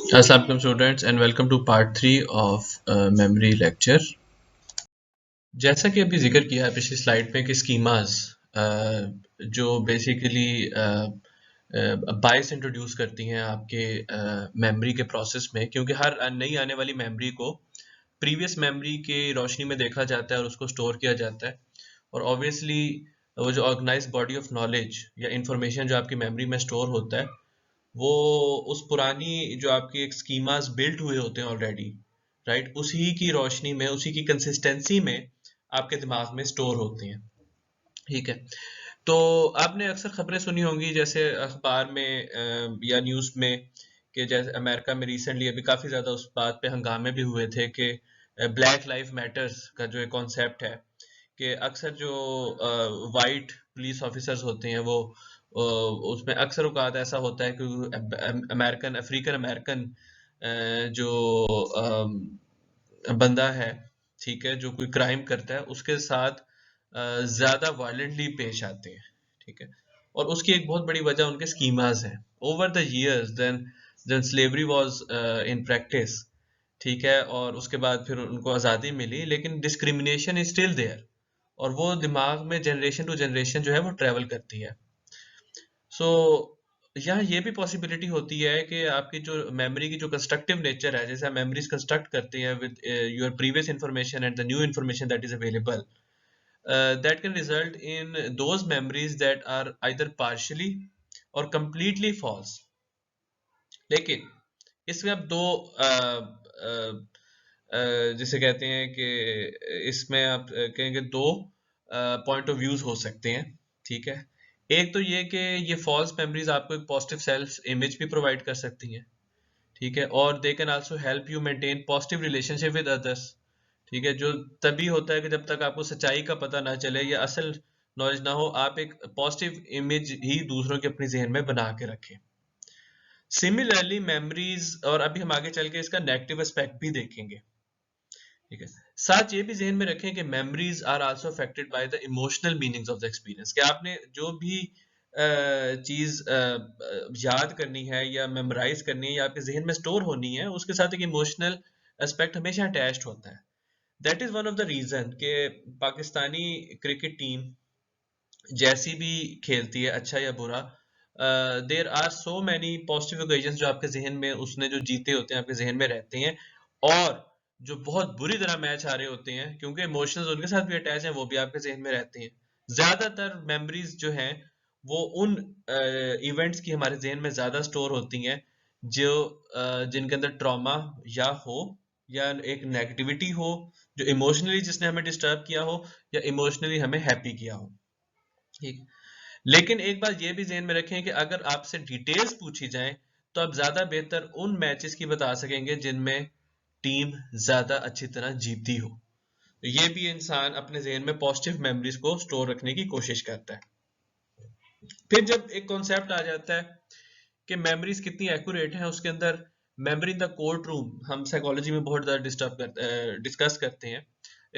Assalamu alaikum students and welcome to part 3 of memory lecture। जैसा कि अभी जिक्र किया है पिछली स्लाइड पे कि स्कीमास जो बेसिकली बायस इंट्रोड्यूस करती हैं आपके मेमोरी के प्रोसेस में, क्योंकि हर नई आने वाली मेमोरी को प्रीवियस मेमोरी के रोशनी में देखा जाता है और उसको स्टोर किया जाता है। और ऑब्वियसली वो जो ऑर्गेनाइज बॉडी ऑफ नॉलेज या इंफॉर्मेशन जो आपकी मेमोरी में स्टोर होता है वो उस पुरानी जो आपकी एक स्कीमास बिल्ट हुए होते हैं ऑलरेडी, राइट, उसी की रोशनी में उसी की कंसिस्टेंसी में आपके दिमाग में स्टोर होते हैं। ठीक है। तो आपने अक्सर खबरें सुनी होंगी जैसे अखबार में या न्यूज़ में कि जैसे अमेरिका में रिसेंटली अभी काफ़ी ज़्यादा उस बात पे हंगामे भी हुए थे कि ब्लैक लाइफ मैटर्स का जो एक कॉन्सेप्ट है कि अक्सर जो वाइट पुलिस ऑफिसर्स होते हैं वो उसमें अक्सर औकात ऐसा होता है कि अमेरिकन अफ्रीकन अमेरिकन जो बंदा है, ठीक है, जो कोई क्राइम करता है उसके साथ ज्यादा वायलेंटली पेश आते हैं। ठीक है। और उसकी एक बहुत बड़ी वजह उनके स्कीमास हैं over the years. Then slavery was in practice. ठीक है। और उसके बाद फिर उनको आज़ादी मिली लेकिन डिस्क्रिमिनेशन इज स्टिल देयर और वो दिमाग में जनरेशन टू जनरेशन जो है वो ट्रेवल करती है। सो यहाँ ये भी पॉसिबिलिटी होती है कि आपकी जो मेमोरी की जो कंस्ट्रक्टिव नेचर है, जैसे हम मेमोरीज कंस्ट्रक्ट करते हैं with your previous information and the new information that is available, that can result in those memories that are either partially or completely false। लेकिन इसमें अब दो जिसे कहते हैं कि इसमें आप कहेंगे दो पॉइंट ऑफ व्यूज हो सकते हैं। ठीक है। एक तो ये कि ये फॉल्स मेमोरीज आपको एक पॉजिटिव सेल्फ इमेज भी प्रोवाइड कर सकती हैं। ठीक है। और they can also help you maintain positive relationship with others. ठीक है। जो तभी होता है कि जब तक आपको सच्चाई का पता ना चले या असल नॉलेज ना हो, आप एक पॉजिटिव इमेज ही दूसरों के अपने जहन में बना के रखें। सिमिलरली मेमोरीज, और अभी हम आगे चल के इसका नेगेटिव एस्पेक्ट भी देखेंगे। ठीक है। साथ ये भी जहन में रखें कि memories are also affected by the emotional meanings of the experience, कि आपने जो भी चीज याद करनी है या मेमोराइज करनी है या आपके जहन में स्टोर होनी है, उसके साथ एक इमोशनल एस्पेक्ट हमेशा अटैच्ड होता है। That is one of the reason कि पाकिस्तानी क्रिकेट टीम जैसी भी खेलती है, अच्छा या बुरा, there are so many positive occasions जो आपके जहन में उसने जो जीते होते हैं आपके जहन में रहते हैं, और जो बहुत बुरी तरह मैच आ रहे होते हैं क्योंकि इमोशंस उनके साथ भी अटैच हैं वो भी आपके जहन में रहते हैं। ज्यादातर मेमोरीज जो हैं वो उन इवेंट्स की हमारे जहन में ज्यादा स्टोर होती हैं जो जिनके अंदर ट्रॉमा या हो या एक नेगेटिविटी हो, जो इमोशनली जिसने हमें डिस्टर्ब किया हो या इमोशनली हमें हैप्पी किया हो। ठीक। लेकिन एक बात ये भी ज़हन में रखें कि अगर आपसे डिटेल्स पूछी जाएं तो आप ज़्यादा बेहतर उन मैचेस की बता सकेंगे जिनमें टीम ज़्यादा अच्छी तरह जीती हो। तो ये भी इंसान अपने ज़हन में पॉजिटिव मेमोरीज को स्टोर रखने की कोशिश करता है। फिर जब एक कॉन्सेप्ट आ जाता है कि मेमोरीज कितनी एक्यूरेट हैं, उसके अंदर memory in the court room हम साइकोलॉजी में बहुत ज़्यादा डिस्कस करते हैं।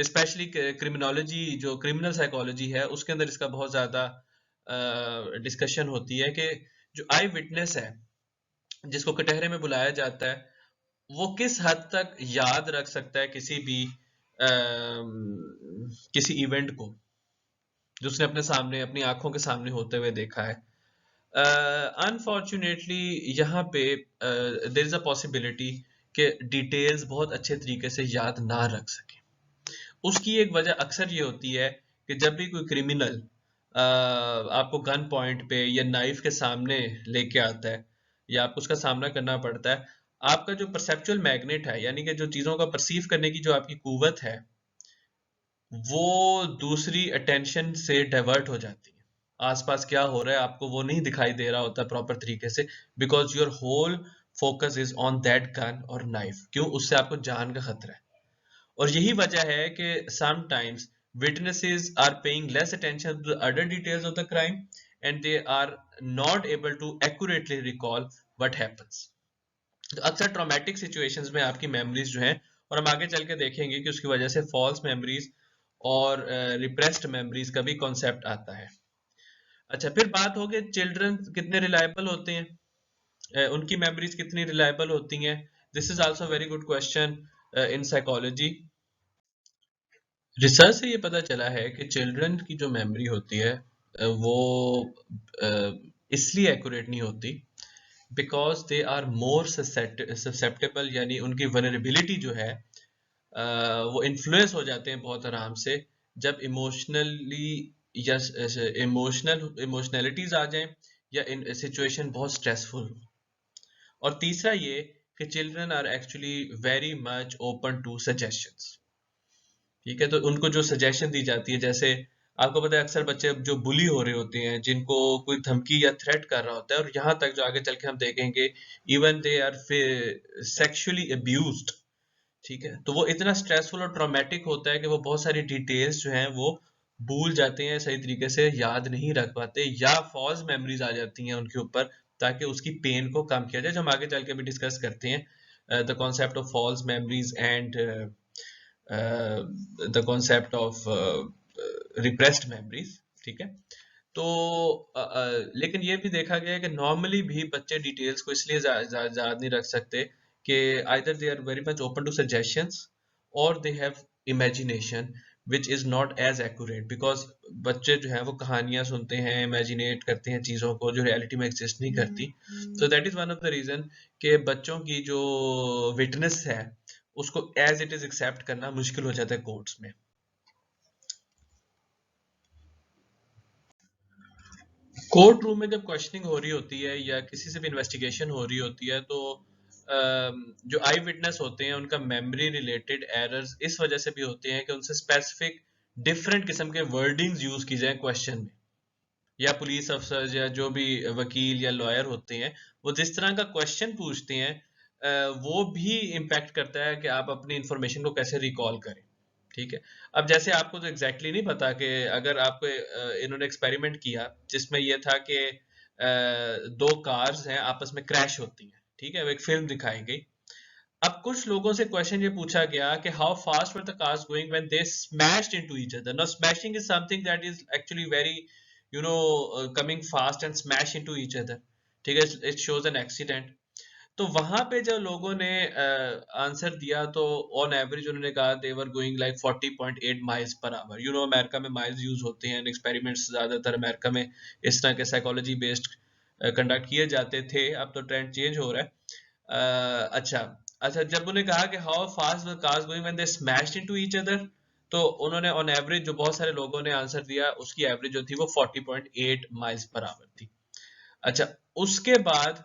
स्पेशली क्रिमिनोलॉजी, जो क्रिमिनल साइकोलॉजी है, उसके अंदर इसका बहुत ज़्यादा डिस्कशन होती है कि जो आई विटनेस है जिसको कटहरे में बुलाया जाता है, वो किस हद तक याद रख सकता है किसी भी किसी इवेंट को जो उसने अपने सामने अपनी आंखों के सामने होते हुए देखा है। अनफॉर्चुनेटली यहाँ पे देर इज अ पॉसिबिलिटी कि डिटेल्स बहुत अच्छे तरीके से याद ना रख सके। उसकी एक वजह अक्सर ये होती है कि जब भी कोई क्रिमिनल आपको गन पॉइंट पे या नाइफ के सामने लेके आता है या आपको उसका सामना करना पड़ता है, आपका जो परसेप्चुअल मैग्नेट है, यानी कि जो चीज़ों का परसीव करने की जो आपकी कुवत है, वो दूसरी अटेंशन से डाइवर्ट हो जाती है। आसपास क्या हो रहा है आपको वो नहीं दिखाई दे रहा होता प्रॉपर तरीके से, because your whole focus is on that gun और नाइफ। क्यों? उससे आपको जान का खतरा है। और यही वजह है कि sometimes witnesses are paying less attention to the other details of the crime and they are not able to accurately recall what happens। तो अक्सर ट्रॉमेटिक सिचुएशंस में आपकी मेमोरीज जो हैं, और हम आगे चल के देखेंगे कि उसकी वजह से फॉल्स मेमोरीज और रिप्रेस्ड मेमोरीज का भी कॉन्सेप्ट आता है। अच्छा, फिर बात हो गई चिल्ड्रन कितने रिलायबल होते हैं। उनकी मेमोरीज कितनी रिलायबल होती हैं? This is also very good question in psychology. Research से ये पता चला है कि चिल्ड्रन की जो मेमोरी होती है वो इसलिए एक्यूरेट नहीं होती because they are more susceptible, यानी उनकी वनरेबिलिटी जो है वो इन्फ्लुएंस हो जाते हैं बहुत आराम से जब इमोशनली या इमोशनलिटीज आ जाएं या इन सिचुएशन बहुत स्ट्रेसफुल हो। और तीसरा ये कि children are actually very much open to suggestions. ठीक है, तो उनको जो सजेशन दी जाती है, जैसे आपको पता है अक्सर बच्चे जो बुली हो रहे होते हैं, जिनको कोई धमकी या थ्रेट कर रहा होता है, और यहाँ तक जो आगे चल के हम देखेंगे even they are sexually abused. ठीक है, तो वो इतना स्ट्रेसफुल और ट्रॉमेटिक होता है कि वो बहुत सारी डिटेल्स जो हैं वो भूल जाते हैं, सही तरीके से याद नहीं रख पाते, या फॉल्स मेमोरीज आ जाती हैं उनके ऊपर, ताकि उसकी पेन को कम किया जाए, जो हम आगे चल के भी डिस्कस करते हैं, the concept of false memories and the concept of repressed memories. ठीक है, तो लेकिन ये भी देखा गया है कि नॉर्मली भी बच्चे डिटेल्स को इसलिए याद नहीं रख सकते कि either they are very much open to suggestions और they have imagination which is not as accurate, because बच्चे जो है वो कहानियां सुनते हैं, इमेजिनेट करते हैं चीजों को जो रियलिटी में एग्जिस्ट नहीं करती। So that is one of the reason कि बच्चों की जो विटनेस है उसको एज इट इज एक्सेप्ट करना मुश्किल हो जाता है कोर्ट्स में। कोर्ट रूम में जब क्वेश्चनिंग हो रही होती है या किसी से भी इन्वेस्टिगेशन हो रही होती है, तो जो आई विटनेस होते हैं उनका मेमोरी रिलेटेड एरर्स इस वजह से भी होते हैं कि उनसे स्पेसिफिक डिफरेंट किस्म के वर्डिंग्स यूज की जाए क्वेश्चन में, या पुलिस अफसर या जो भी वकील या लॉयर होते हैं वो जिस तरह का क्वेश्चन पूछते हैं वो भी इम्पैक्ट करता है कि आप अपनी इंफॉर्मेशन को कैसे रिकॉल करें। ठीक है, अब जैसे आपको तो एग्जैक्टली नहीं पता कि अगर आपको इन्होंने एक्सपेरिमेंट किया जिसमें ये था कि दो कार्स हैं आपस में क्रैश होती हैं, ठीक है, वो एक फिल्म दिखाई गई। अब कुछ लोगों से क्वेश्चन ये पूछा गया कि how fast were the cars going when they smashed into each other. Now smashing is something that is actually very coming fast and smash into each other. ठीक है, इट शोज एन एक्सीडेंट। तो वहां पे जब लोगों ने answer दिया तो ऑन एवरेज उन्होंने कहा they were going like 40.8 miles per hour. America में माइल्स यूज होते हैं, एक्सपेरिमेंट्स ज्यादातर अमेरिका में इस तरह के साइकोलॉजी बेस्ड कंडक्ट किए जाते थे, अब तो ट्रेंड चेंज हो रहा है। अच्छा अच्छा, जब उन्हें कहा कि how fast the cars going when they smashed into each other, तो उन्होंने ऑन एवरेज जो बहुत सारे लोगों ने आंसर दिया उसकी एवरेज जो थी वो 40.8 माइल्स पर आवर थी। अच्छा, उसके बाद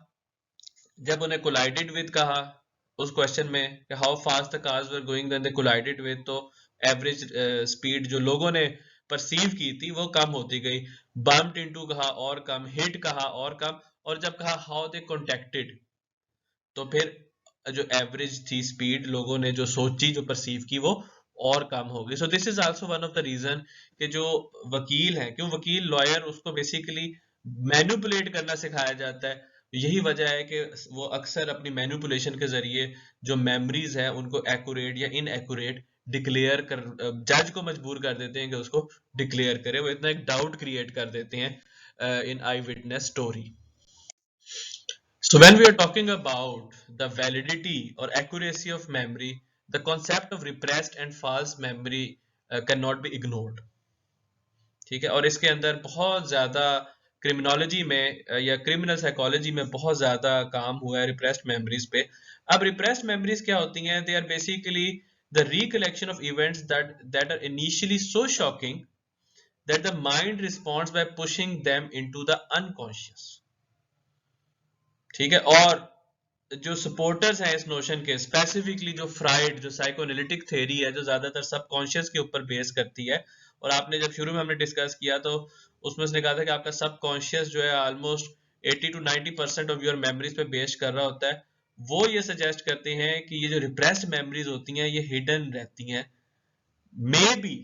जब उन्हें कोलाइडेड विद कहा उस क्वेश्चन में कि how fast the cars were going when they collided with, तो एवरेज स्पीड जो लोगों ने परसीव की थी वो कम होती गई। बम्प्ड इनटू कहा और कम, हिट कहा और कम, और जब कहा हाउ दे कॉन्टेक्टेड तो फिर जो एवरेज थी स्पीड लोगों ने जो सोची जो परसीव की वो और कम हो गई। So this is also one of the reason कि जो वकील है, क्यों वकील लॉयर उसको बेसिकली मैनिपुलेट करना सिखाया जाता है। यही वजह है कि वो अक्सर अपनी मैनिपुलेशन के जरिए जो मेमोरीज है उनको एक्यूरेट या इनएक्यूरेट डिक्लेयर कर जज को मजबूर कर देते हैं कि उसको डिक्लेयर करे। वो इतना एक डाउट क्रिएट कर देते हैं इन eyewitness story. So when we are talking about the validity or accuracy of memory, the concept of repressed and false memory cannot be ignored. ठीक है, और इसके अंदर बहुत ज्यादा क्रिमिनोलॉजी में या क्रिमिनल साइकोलॉजी में बहुत ज्यादा काम हुआ है रिप्रेस्ड मेमोरीज पे। अब रिप्रेस्ड मेमोरीज क्या होती हैं? They are basically the recollection of events that are initially so shocking that the mind responds by pushing them into the unconscious. ठीक है, और जो सपोर्टर्स हैं इस नोशन के, स्पेसिफिकली जो फ्राइड जो साइकोएनालिटिक थ्योरी है जो ज्यादातर सबकॉन्शियस के ऊपर बेस करती है, और आपने जब शुरू में हमने डिस्कस किया तो उसमें उसने कहा था कि आपका सबकॉन्शियस जो है almost 80 to 90% of your memories पे बेस कर रहा होता है। वो ये सजेस्ट करते हैं कि ये जो रिप्रेस्ड मेमोरीज होती हैं ये हिडन रहती हैं, may be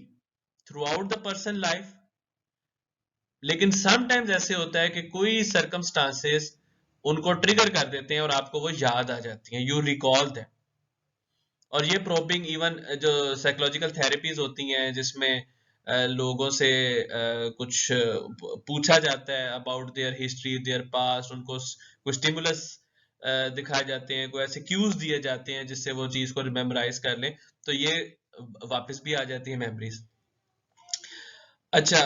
through out the person life, लेकिन समटाइम्स ऐसे होता है कि कोई सर्कमस्टांसेस उनको ट्रिगर कर देते हैं और आपको वो याद आ जाती हैं, यू रिकॉल दैट। और ये प्रोबिंग इवन जो साइकोलॉजिकल थेरेपीज होती हैं जिसमें लोगों से कुछ पूछा जाता है about their history, there past, उनको कुछ स्टिमुलस दिखाए जाते हैं, कोई ऐसे क्यूज दिए जाते हैं जिससे वो चीज को मेमोराइज कर लें, तो ये वापस भी आ जाती है मेमोरीज। अच्छा,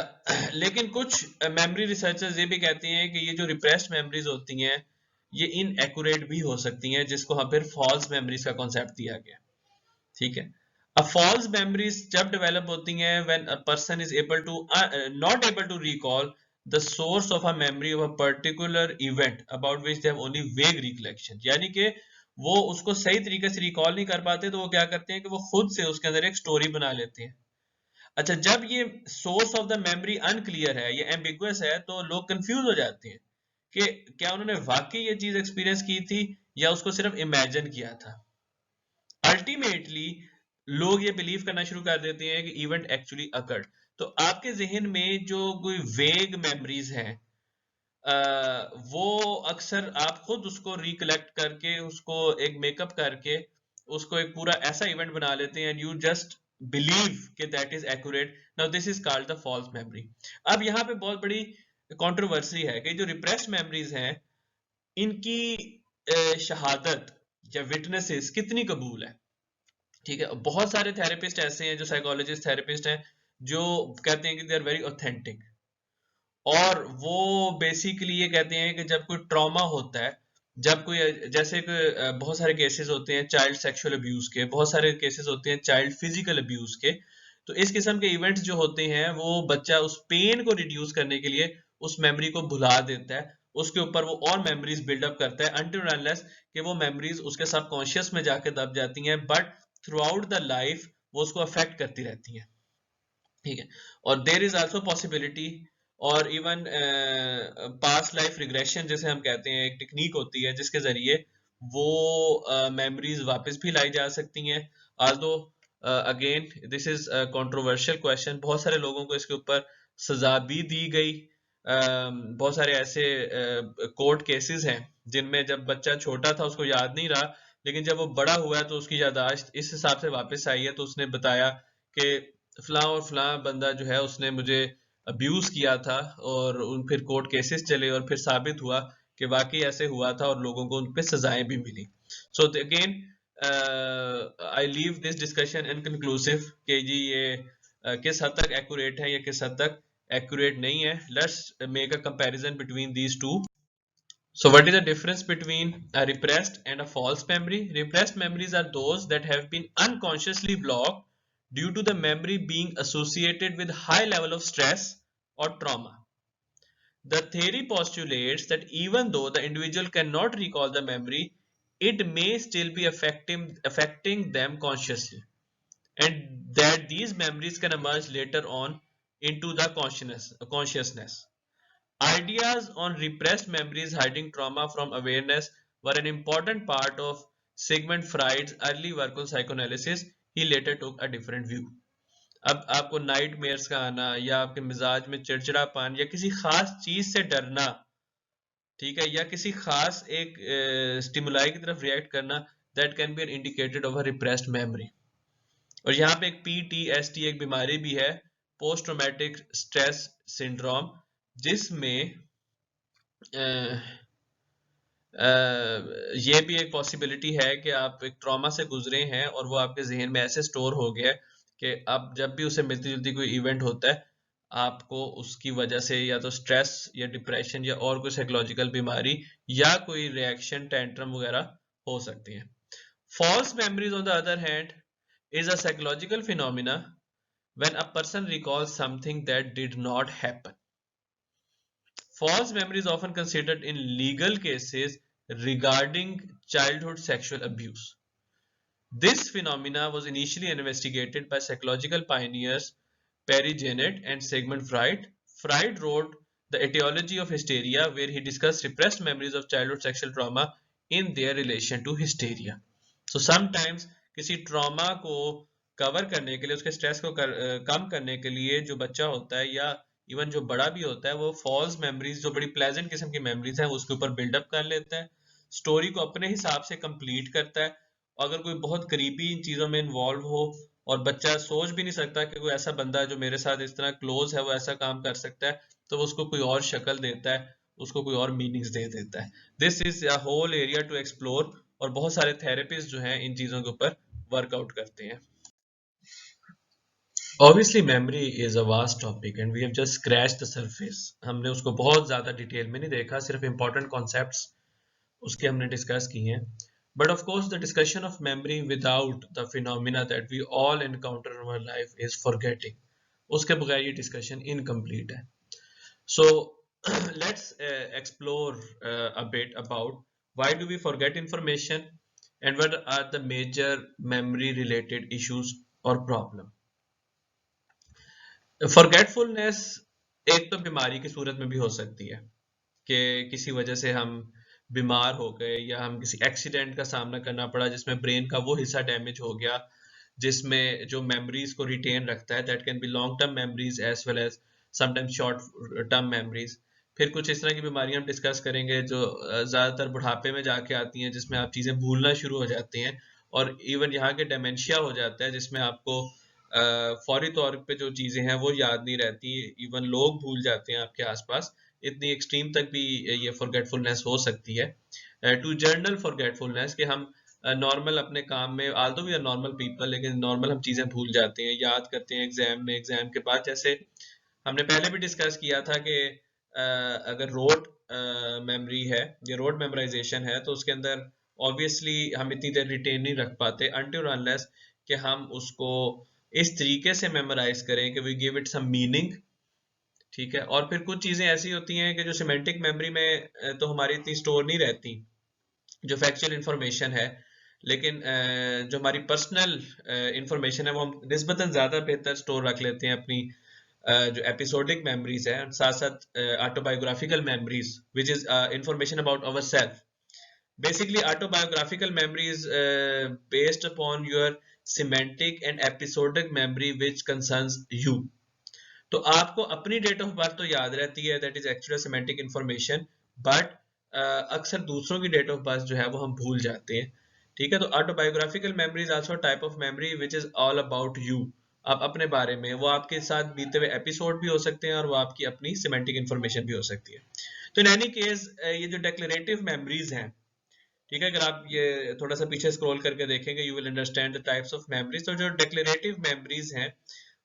लेकिन कुछ मेमोरी रिसर्चर्स ये भी कहते हैं कि ये जो रिप्रेस्ड मेमोरीज होती हैं ये इनएक्यूरेट भी हो सकती हैं, जिसको हम फिर फॉल्स मेमोरीज का कॉन्सेप्ट दिया गया। ठीक है। अब फॉल्स मेमोरीज जब डेवलप होती हैं when a person is able to not able to recall the source of a memory of a particular event about which they have only vague recollection, यानी कि वो उसको सही तरीके से रिकॉल नहीं कर पाते, तो वो क्या करते हैं कि वो खुद से उसके अंदर एक स्टोरी बना लेते हैं। अच्छा, जब ये source of the memory unclear है, ये एम्बिगुअस है, तो लोग कंफ्यूज हो जाते हैं कि क्या उन्होंने वाकई ये चीज एक्सपीरियंस की थी या उसको सिर्फ इमेजिन किया था। अल्टीमेटली लोग ये बिलीव करना शुरू कर देते हैं कि इवेंट एक्चुअली अकर्ड। तो आपके जहन में जो कोई वेग मेमोरीज हैं, वो अक्सर आप खुद उसको रिकलेक्ट करके, उसको एक मेकअप करके, उसको एक पूरा ऐसा इवेंट बना लेते हैं, एंड यू जस्ट बिलीव कि that is accurate. Now this is called the false memory. अब यहाँ पे बहुत बड़ी कंट्रोवर्सी है कि जो रिप्रेस्ड मेमोरीज हैं इनकी शहादत या विटनेसेस कितनी कबूल है। ठीक है, बहुत सारे थेरेपिस्ट ऐसे हैं, जो साइकोलॉजिस्ट थेरेपिस्ट हैं, जो कहते हैं कि दे आर वेरी ऑथेंटिक, और वो बेसिकली ये कहते हैं कि जब कोई ट्रॉमा होता है, जब कोई जैसे कि बहुत सारे केसेस होते हैं चाइल्ड सेक्सुअल अब्यूज के, बहुत सारे केसेस होते हैं चाइल्ड फिजिकल अब्यूज के, तो इस किस्म के इवेंट्स जो होते हैं वो बच्चा उस पेन को रिड्यूस करने के लिए उस मेमोरी को भुला देता है, उसके ऊपर वो और मेमोरीज बिल्डअप करता है अनटिल अनलेस कि वो मेमोरीज उसके सबकॉन्शियस में जाके दब जाती हैं, but through out the life वो उसको अफेक्ट करती रहती हैं। ठीक है। और देर इज आल्सो पॉसिबिलिटी, और इवन पास्ट लाइफ रिग्रेशन जैसे हम कहते हैं, एक टेक्निक होती है जिसके जरिए वो मेमोरीज वापस भी लाई जा सकती हैं। Aldous again this is controversial question, बहुत सारे लोगों को इसके ऊपर सजा भी दी गई। बहुत सारे ऐसे कोर्ट केसेस हैं जिनमें जब बच्चा छोटा था उसको याद नहीं रहा, लेकिन जब वो बड़ा हुआ है तो उसकी याददाश्त इस हिसाब से वापस आई है, तो उसने बताया कि फलां और फलां बंदा जो है उसने मुझे अब्यूज किया था, और उन फिर कोर्ट केसेस चले और फिर साबित हुआ कि वाकई ऐसे हुआ था और लोगों को उन पे सजाएं भी मिली। So again I leave this discussion inconclusive कि जी ये किस हद तक एक्यूरेट है या किस हद तक एक्यूरेट नहीं है। Let's make a comparison between these two. So what is the difference between a repressed and a false memory? Repressed memories are those that have been unconsciously blocked due to the memory being associated with high level of stress or trauma. The theory postulates that even though the individual cannot recall the memory, it may still be affecting them consciously, and that these memories can emerge later on into the consciousness. Ideas on repressed memories hiding trauma from awareness were an important part of Sigmund Freud's early work on psychoanalysis. He later took a different view. अब आपको nightmares का आना, या आपके मिजाज में चिड़चिड़ापन, या किसी खास चीज से डरना, ठीक है, या किसी खास एक स्टिमुलाई की तरफ रिएक्ट करना, that can be an indicated of a repressed memory. और यहाँ पे एक PTSD एक बीमारी भी है, पोस्ट ट्रॉमेटिक स्ट्रेस सिंड्रोम, जिसमें ये भी एक पॉसिबिलिटी है कि आप एक ट्रॉमा से गुजरे हैं और वो आपके जहन में ऐसे स्टोर हो गया है कि अब जब भी उसे मिलती जुलती कोई इवेंट होता है, आपको उसकी वजह से या तो स्ट्रेस या डिप्रेशन या और कोई साइकोलॉजिकल बीमारी या कोई रिएक्शन टेंट्रम वगैरह हो सकती है। False memories on the other hand is a psychological phenomena when a person recalls something that did not happen. False memory is often considered in legal cases regarding childhood sexual abuse. This phenomena was initially investigated by psychological pioneers Perry Janet and Sigmund Freud. Freud wrote The Etiology of Hysteria, where he discussed repressed memories of childhood sexual trauma in their relation to hysteria. So sometimes किसी trauma को cover करने के लिए, उसके stress को कम करने के लिए जो बच्चा होता है या इवन जो बड़ा भी होता है, वो फॉल्स मेमोरीज जो बड़ी प्लेजेंट किस्म की मेमोरीज हैं उसके ऊपर बिल्डअप कर लेता है, स्टोरी को अपने हिसाब से कंप्लीट करता है। अगर कोई बहुत करीबी इन चीजों में इन्वॉल्व हो और बच्चा सोच भी नहीं सकता कि कोई ऐसा बंदा जो मेरे साथ इस तरह क्लोज है वो ऐसा काम कर सकता है, तो वो उसको कोई और शक्ल देता है, उसको कोई और मीनिंग्स दे देता है। This is a whole area to explore, और बहुत सारे थेरेपिस्ट जो हैं इन चीज़ों के ऊपर वर्कआउट करते हैं। Obviously, memory is a vast topic and we have just scratched the surface. हमने उसको बहुत ज़्यादा डिटेल में नहीं देखा, सिर्फ important concepts उसके हमने डिस्कस किए हैं। But of course, the discussion of memory without the phenomena that we all encounter in our life is forgetting. उसके बगैर ये discussion incomplete है. So let's explore a bit about why do we forget information and what are the major memory related issues or problem. Forgetfulness एक तो बीमारी की सूरत में भी हो सकती है कि किसी वजह से हम बीमार हो गए या हम किसी एक्सीडेंट का सामना करना पड़ा जिसमें ब्रेन का वो हिस्सा डैमेज हो गया जिसमें जो मेमोरीज को रिटेन रखता है, that can be long term memories as well as sometimes short term memories. फिर कुछ इस तरह की बीमारियां हम डिस्कस करेंगे जो ज़्यादातर बुढ़ापे में जाके आती हैं, जिसमें आप चीज़ें भूलना शुरू हो जाती हैं, और इवन यहाँ के डेमेंशिया हो जाता है जिसमें आपको फौरी तौर पे जो चीज़ें हैं वो याद नहीं रहती, इवन लोग भूल जाते हैं आपके आसपास। इतनी एक्सट्रीम तक भी ये फॉरगेटफुलनेस हो सकती है। टू जर्नल फॉरगेटफुलनेस कि हम नॉर्मल अपने काम में, although we are normal people, लेकिन नॉर्मल हम चीज़ें भूल जाते हैं, याद करते हैं एग्जाम में, एग्जाम के बाद। जैसे हमने पहले भी डिस्कस किया था कि अगर रोड मेमोरी है या रोड मेमोराइजेशन है तो उसके अंदर ऑब्वियसली हम इतनी देर रिटेन नहीं रख पाते अनटिल अनलेस कि हम उसको इस तरीके से मेमोराइज करें कि we give it some meaning. ठीक है, और फिर कुछ चीज़ें ऐसी होती हैं कि जो सिमेंटिक मेमोरी में तो हमारी इतनी स्टोर नहीं रहती, जो फैक्चुअल इंफॉर्मेशन है, लेकिन जो हमारी पर्सनल इंफॉर्मेशन है वो हम निस्बतन ज़्यादा बेहतर स्टोर रख लेते हैं अपनी जो एपिसोडिक मेमोरीज है, साथ साथ autobiographical memories which is information about our self. Basically, autobiographical memory is based upon your semantic and episodic memory which concerns you. तो आपको अपनी डेट ऑफ बर्थ तो याद रहती है, that is actual semantic information, but अक्सर दूसरों की डेट ऑफ बर्थ जो है वो हम भूल जाते हैं। ठीक है, तो autobiographical memory is also type of memory which is all about you. आप अपने बारे में, वो आपके साथ बीते हुए एपिसोड भी हो सकते हैं और वो आपकी अपनी सिमेंटिक इंफॉर्मेशन भी हो सकती है। तो इन एनी केस ये जो डिक्लेरेटिव मेमोरीज हैं, ठीक है, अगर आप ये थोड़ा सा पीछे स्क्रॉल करके देखेंगे you will understand the types of memories. तो जो डिक्लेरेटिव मेमोरीज हैं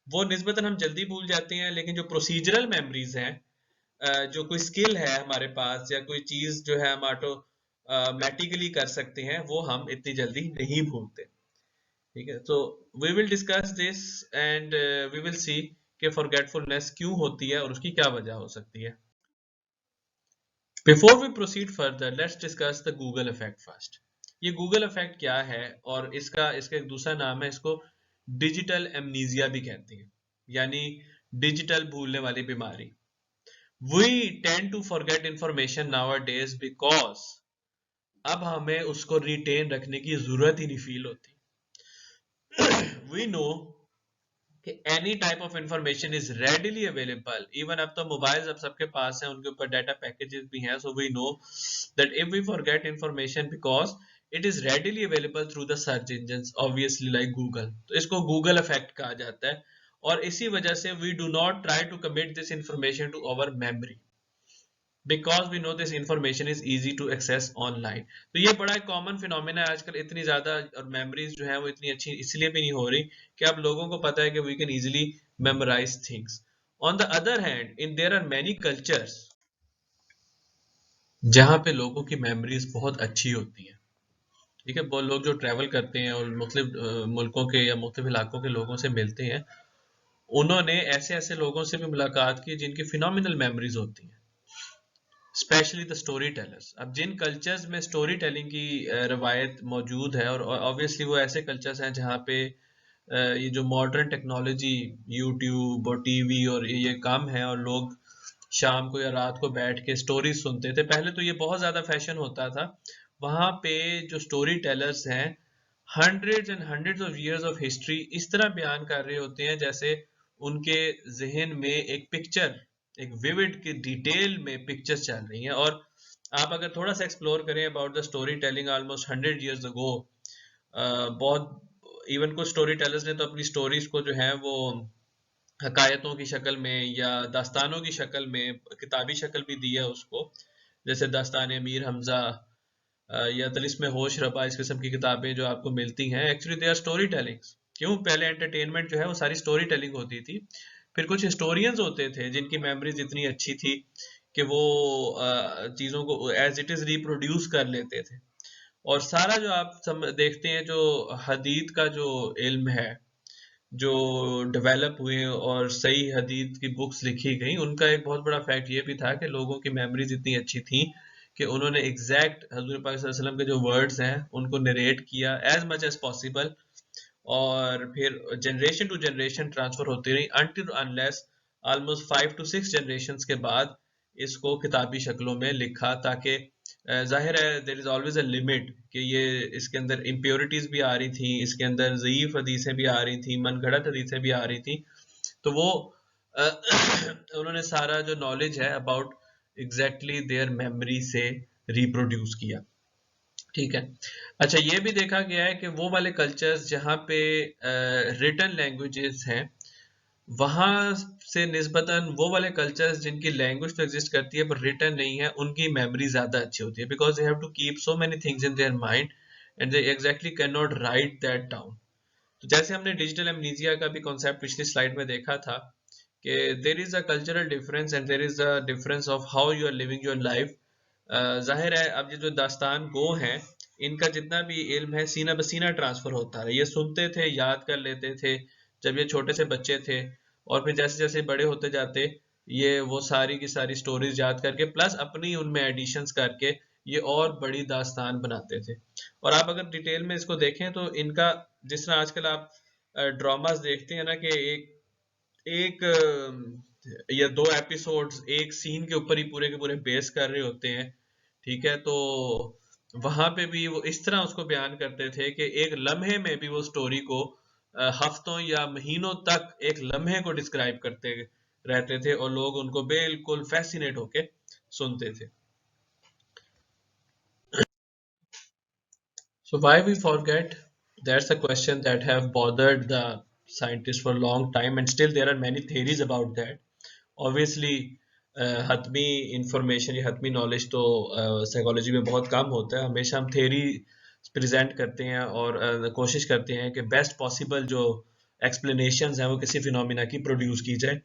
वो निस्बतन हम जल्दी भूल जाते हैं, लेकिन जो प्रोसीजरल मेमोरीज हैं, जो कोई स्किल है हमारे पास या कोई चीज जो है हम ऑटोमेटिकली कर सकते हैं, वो हम इतनी जल्दी नहीं भूलते। ठीक है, तो we will discuss this and we will see कि फॉरगेटफुलनेस क्यों होती है और उसकी क्या वजह हो सकती है। Before we proceed further, let's discuss the Google effect first. ये गूगल इफेक्ट क्या है, और इसका एक दूसरा नाम है, इसको डिजिटल एमनीजिया भी कहते हैं, यानी डिजिटल भूलने वाली बीमारी। We tend to forget information nowadays because अब हमें उसको रिटेन रखने की जरूरत ही नहीं फील होती। We know कि any type of information is readily available, even अब तो मोबाइल्स अब सबके पास हैं, उनके ऊपर डाटा पैकेजेस भी हैं। So we know that if we forget information because it is readily available through the search engines, obviously like Google, तो इसको गूगल इफेक्ट कहा जाता है। और इसी वजह से we do not try to commit this information to our memory because we know this information is easy to access online. तो ये बड़ा एक कॉमन फिनोमेना है आजकल, इतनी ज्यादा और मेमोरीज जो है वो इतनी अच्छी इसलिए भी नहीं हो रही कि अब लोगों को पता है कि we can easily memorise things. On the other hand, in there are many cultures जहाँ पे लोगों की मेमोरीज बहुत अच्छी होती है। ठीक है, बहुत लोग जो ट्रैवल करते हैं और मुख्तलिफ मुल्कों के या मुख्तलिफ इलाकों के लोगों से मिलते हैं, उन्होंने ऐसे ऐसे लोगों से भी मुलाकात की जिनकी फिनोमिनल मेमोरीज होती हैं, स्पेशली द स्टोरी टेलर्स। अब जिन कल्चर्स में स्टोरी टेलिंग की रवायत मौजूद है, और ऑब्वियसली वो ऐसे कल्चर्स हैं जहाँ पे ये जो मॉडर्न टेक्नोलॉजी, यूट्यूब और टीवी और ये कम है, और लोग शाम को या रात को बैठ के स्टोरीज सुनते थे, पहले तो ये बहुत ज़्यादा फैशन होता था। वहाँ पे जो स्टोरी टेलर्स हैं, hundreds and hundreds of years of history इस तरह बयान कर रहे होते हैं जैसे उनके जहन में एक पिक्चर, एक विविड की डिटेल में पिक्चर्स चल रही हैं। और आप अगर थोड़ा सा एक्सप्लोर करें about the story telling almost 100 years ago, बहुत इवन कुछ स्टोरी टेलर्स ने तो अपनी स्टोरीज को जो है वो हकायतों की शक्ल में या दास्तानों की शक्ल में, किताबी शक्ल भी दी है उसको। जैसे दास्तान अमीर हमजा या तिलिस्म होश रबा, इस किस्म की किताबें जो आपको मिलती हैं, actually they are story tellings. क्यों? पहले एंटरटेनमेंट जो है वो सारी स्टोरी टेलिंग होती थी। फिर कुछ हिस्टोरियंस होते थे जिनकी मेमोरीज इतनी अच्छी थी कि वो चीज़ों को एज इट इज़ रिप्रोड्यूस कर लेते थे। और सारा जो आप देखते हैं, जो हदीद का जो इल्म है, जो डेवलप हुए और सही हदीद की बुक्स लिखी गई, उनका एक बहुत बड़ा फैक्ट ये भी था कि लोगों की मेमोरीज इतनी अच्छी थी कि उन्होंने एग्जैक्ट हजूर पाक सल्लल्लाहु अलैहि वसल्लम के जो वर्ड्स हैं उनको नरेट किया एज मच एज पॉसिबल, और फिर जनरेशन टू जनरेशन ट्रांसफर होती रही until unless almost 5 to 6 generation के बाद इसको किताबी शक्लों में लिखा, ताकि जाहिर है there is always a limit कि ये इसके अंदर इम्प्योरिटीज भी आ रही थी, इसके अंदर ज़ईफ हदीसें भी आ रही थी, मनगढ़ंत हदीसें भी आ रही थी। तो वो अ, उन्होंने सारा जो नॉलेज है अबाउट एग्जैक्टली देयर मेमोरी से रिप्रोड्यूस किया। ठीक है। अच्छा, ये भी देखा गया है कि वो वाले कल्चर्स जहाँ पे रिटन लैंग्वेजेस हैं, वहाँ से निस्बतन वो वाले कल्चर्स जिनकी लैंग्वेज तो एग्जिस्ट करती है पर रिटन नहीं है, उनकी मेमोरी ज़्यादा अच्छी होती है, because they have to keep so many things in their mind and they exactly can not write that down. तो जैसे हमने डिजिटल एमनीजिया का भी कॉन्सेप्ट पिछली स्लाइड में देखा था कि there is a cultural difference and there is a difference of how you are living your life. जाहिर है अब ये जो दास्तान गो हैं, इनका जितना भी इल्म है सीना बसीना ट्रांसफर होता है, ये सुनते थे, याद कर लेते थे जब ये छोटे से बच्चे थे, और फिर जैसे जैसे बड़े होते जाते ये वो सारी की सारी स्टोरीज याद करके प्लस अपनी उनमें एडिशंस करके ये और बड़ी दास्तान बनाते थे। और आप अगर डिटेल में इसको देखें तो इनका, जिस तरह आजकल आप ड्रामास देखते हैं ना कि एक या दो एपिसोड्स एक सीन के ऊपर ही पूरे के पूरे बेस कर रहे होते हैं, ठीक है, तो वहां पे भी वो इस तरह उसको बयान करते थे कि एक लम्हे में भी वो स्टोरी को हफ्तों या महीनों तक एक लम्हे को डिस्क्राइब करते रहते थे और लोग उनको बिल्कुल फैसिनेट होके सुनते थे। So why we forget? That's a question that have bothered the scientists for a long time, and still there are many theories about that. Obviously, हतमी इंफॉर्मेशन या हतमी नॉलेज तो साइकोलॉजी में बहुत कम होता है। हमेशा हम थेरी प्रेजेंट करते हैं और कोशिश करते हैं कि बेस्ट पॉसिबल जो एक्सप्लेनेशंस हैं वो किसी फिनोमिना की प्रोड्यूस की जाए,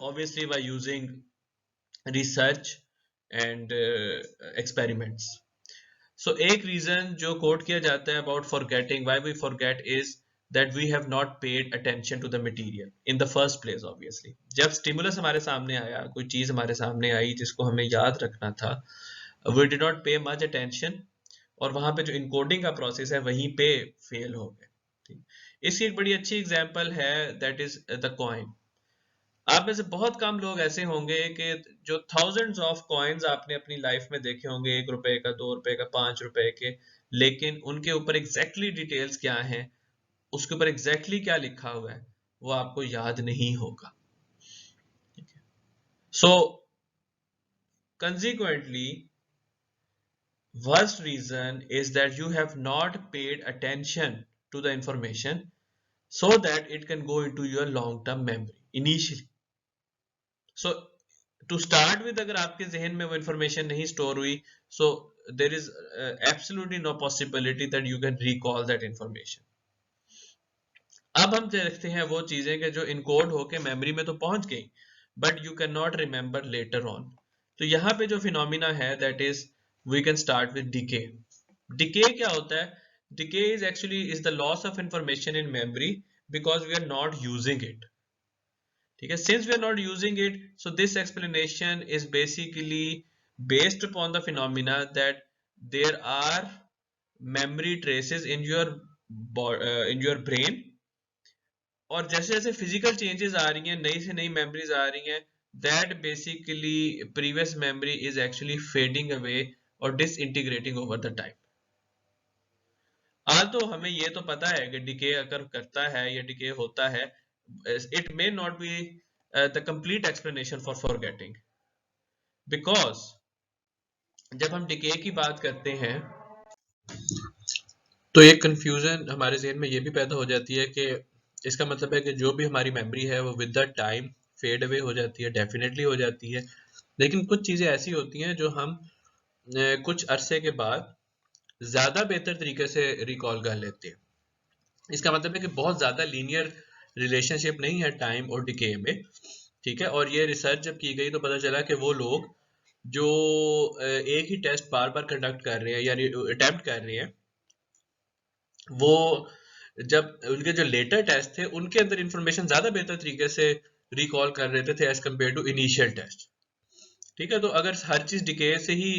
obviously by using research and experiments. So एक रीजन जो कोट किया जाता है about forgetting, why we forget is that we have not paid attention to the material in the first place. Obviously जब stimulus हमारे सामने आया, कोई चीज हमारे सामने आई जिसको हमें याद रखना था, we did not pay much attention, और वहां पे जो इनकोडिंग का प्रोसेस है वहीं पे फेल हो गए। इसकी एक बड़ी अच्छी एग्जांपल है, दैट इज द कॉइन। आप में से बहुत कम लोग ऐसे होंगे कि जो थाउजेंड्स ऑफ कॉइन्स आपने अपनी लाइफ में देखे होंगे, 1 रुपए का, 2 रुपए का, 5 रुपए के, लेकिन उनके ऊपर एग्जैक्टली डिटेल्स क्या हैं, उसके ऊपर एग्जैक्टली क्या लिखा हुआ है, वो आपको याद नहीं होगा। सो consequently, worst reason is that you have not paid attention to the information so that it can go into your long term memory initially. So to start with, अगर आपके जहन में वो इंफॉर्मेशन नहीं स्टोर हुई, so there is absolutely no possibility that you can recall that information. अब हम देखते हैं वो चीजें कि जो इनकोड होके मेमोरी में तो पहुंच गई but you can not remember later on. तो यहाँ पे जो फिनोमिना है that is we can start with decay. Decay क्या होता है? Decay is actually is the loss of information in memory because we are not using it. ठीक है, since we are not using it, so this explanation is basically based upon the phenomena that there are memory traces in your brain, और जैसे जैसे physical changes आ रही हैं, नई से नई मेमोरीज आ रही हैं, that basically previous memory is actually fading away और disintegrating over the time। आज तो हमें ये तो पता है कि डिके अगर करता है या डिके होता है, it may not be the complete explanation for forgetting, because जब हम डिके की बात करते हैं तो एक कंफ्यूजन हमारे जहन में ये भी पैदा हो जाती है कि इसका मतलब है कि जो भी हमारी मेमोरी है वो with the time fade away हो जाती है, डेफिनेटली हो जाती है, लेकिन कुछ चीजें ऐसी होती हैं जो हम कुछ अरसे के बाद ज्यादा बेहतर तरीके से रिकॉल कर लेते हैं। इसका मतलब है कि बहुत ज्यादा लीनियर रिलेशनशिप नहीं है टाइम और डिके में, ठीक है। और ये रिसर्च जब की गई तो पता चला कि वो लोग जो एक ही टेस्ट बार बार कंडक्ट कर रहे हैं या अटेम्प्ट कर रहे हैं, वो जब उनके जो लेटर टेस्ट थे उनके अंदर इंफॉर्मेशन ज्यादा बेहतर तरीके से रिकॉल कर रहे थे as compare to initial test, ठीक है। तो अगर हर चीज डिके से ही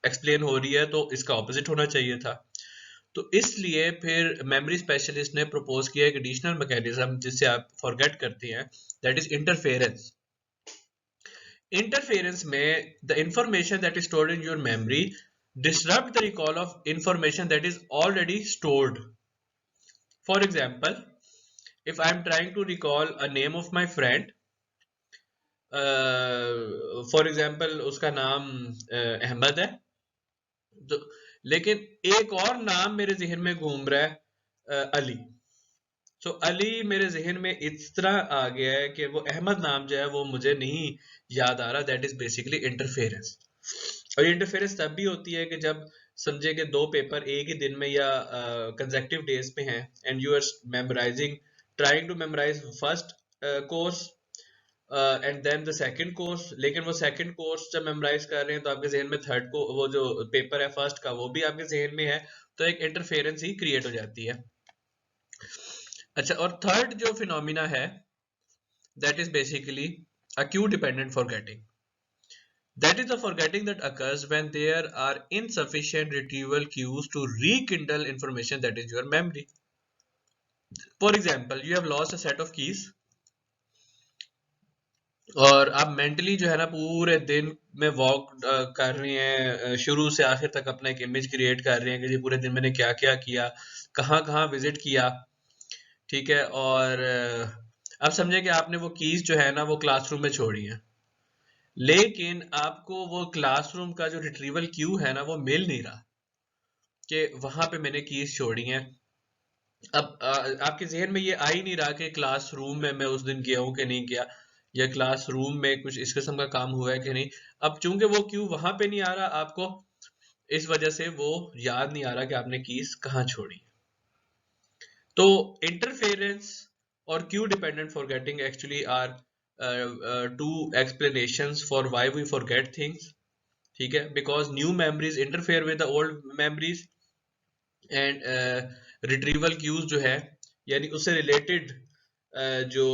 एक्सप्लेन हो रही है तो इसका ऑपोजिट होना चाहिए था। तो इसलिए फिर मेमोरी स्पेशलिस्ट ने प्रपोज किया एक एडिशनल मैकेनिज्म जिससे आप फॉरगेट करते हैं, दैट इज इंटरफेरेंस। इंटरफेरेंस में the information that is stored in your memory disrupt the recall of information that is already stored. For example, if I am trying to recall a name of my friend, for example उसका नाम अहमद है, तो लेकिन एक और नाम मेरे जहन में घूम रहा है अली। तो अली मेरे जहन में इस तरह आ गया है कि वो अहमद नाम जो है वो मुझे नहीं याद आ रहा। That is basically interference. और ये इंटरफेरेंस तब भी होती है कि जब समझे कि दो पेपर एक ही दिन में या कंसेक्टिव डेज पे हैं and you are memorising, trying to memorise first course and then the second course, लेकिन वो सेकंड कोर्स जब मेमोराइज कर रहे हैं तो आपके जहन में थर्ड को वो जो पेपर है फर्स्ट का वो भी आपके जहन में है, तो एक इंटरफेरेंस ही क्रिएट हो जाती है। अच्छा, और थर्ड जो फिनोमिना है that is basically acute dependent forgetting. That is the forgetting that occurs when there are insufficient retrieval cues to rekindle information that is your memory. For example, you have lost a set of keys और आप mentally जो है ना पूरे दिन में walk कर रहे हैं, शुरू से आखिर तक अपना एक इमेज क्रिएट कर रहे हैं कि जी पूरे दिन मैंने क्या क्या किया, कहाँ कहाँ विजिट किया, ठीक है। और अब समझे कि आपने वो कीज जो है ना वो क्लासरूम में छोड़ी हैं, लेकिन आपको वो क्लासरूम का जो रिट्रीवल क्यू है ना वो मिल नहीं रहा कि वहां पे मैंने कीज छोड़ी हैं। अब आपके जहन में ये आ ही नहीं रहा कि क्लासरूम में मैं उस दिन गया हूँ कि नहीं गया, या क्लासरूम में कुछ इस किस्म का काम हुआ है कि नहीं। अब चूंकि वो क्यू वहां पे नहीं आ रहा आपको, इस वजह से वो याद नहीं आ रहा कि आपने कीज कहाँ छोड़ी। तो इंटरफेरेंस और cue dependent forgetting actually are two explanations for why we forget things, ठीक है। Because new memories interfere with the old memories and retrieval cues जो है यानी उससे रिलेटेड जो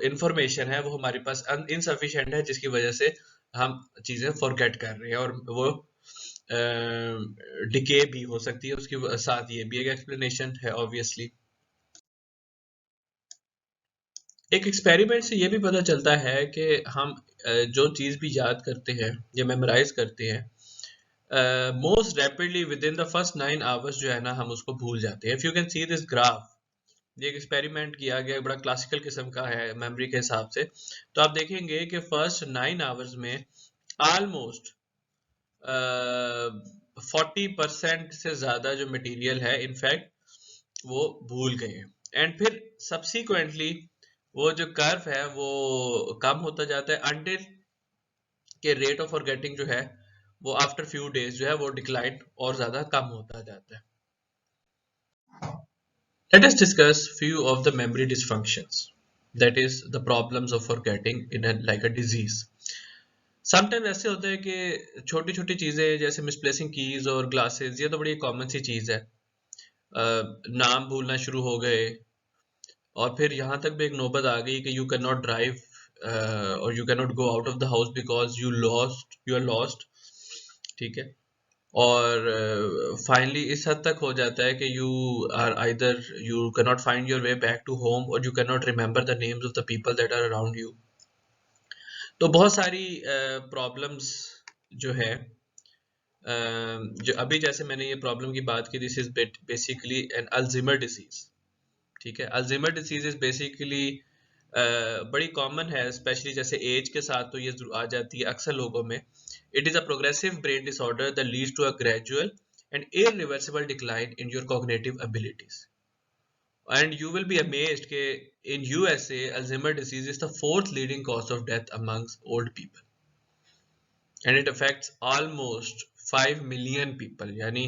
इंफॉर्मेशन है वो हमारे पास इनसफिशिएंट है, जिसकी वजह से हम चीजें फॉरगेट कर रहे हैं और वो डिके भी हो सकती है। उसके साथ ये भी एक एक्सप्लेनेशन है ऑब्वियसली। एक एक्सपेरिमेंट से ये भी पता चलता है कि हम जो चीज़ भी याद करते हैं या मेमोराइज करते हैं most rapidly with in the first 9 hours जो है ना हम उसको भूल जाते हैं। If you can see this graph, ये एक एक्सपेरिमेंट किया गया, बड़ा क्लासिकल किस्म का है मेमोरी के हिसाब से। तो आप देखेंगे कि फर्स्ट 9 आवर्स में ऑलमोस्ट 40% से ज़्यादा जो मटेरियल है इनफैक्ट वो भूल गए हैं। एंड फिर सब्सिक्वेंटली वो जो कर्व है वो कम होता जाता है अंटिल के रेट ऑफ फॉरगेटिंग जो है वो आफ्टर फ्यू डेज जो है वो डिक्लाइन और ज्यादा कम होता जाता है। Let us discuss few of the memory dysfunctions, that is the problems of forgetting in a like a disease. Sometime ऐसे होता है कि छोटी छोटी चीजें जैसे मिसप्लेसिंग कीज और ग्लासेस, ये तो बड़ी कॉमन सी चीज है। नाम भूलना शुरू हो गए और फिर यहाँ तक भी एक नौबत आ गई कि यू कैन नॉट ड्राइव और you can not go out of the house because you are lost, ठीक है। और फाइनली इस हद तक हो जाता है कि you are either you can not find your way back to home और you can not remember the names of the people that are around you. तो बहुत सारी प्रॉब्लम्स जो है जो अभी जैसे मैंने ये प्रॉब्लम की बात की, this is basically an Alzheimer disease, ठीक है। अल्जीमर डिसीज इज बेसिकली बड़ी कॉमन है, स्पेशली जैसे एज के साथ तो ये आ जाती है अक्सर लोगों में। It is a progressive brain disorder that leads to a gradual and irreversible decline in your cognitive abilities. And you will be amazed कि in USA Alzheimer disease is the fourth leading cause of death amongst old people. And it affects almost 5 million people, यानी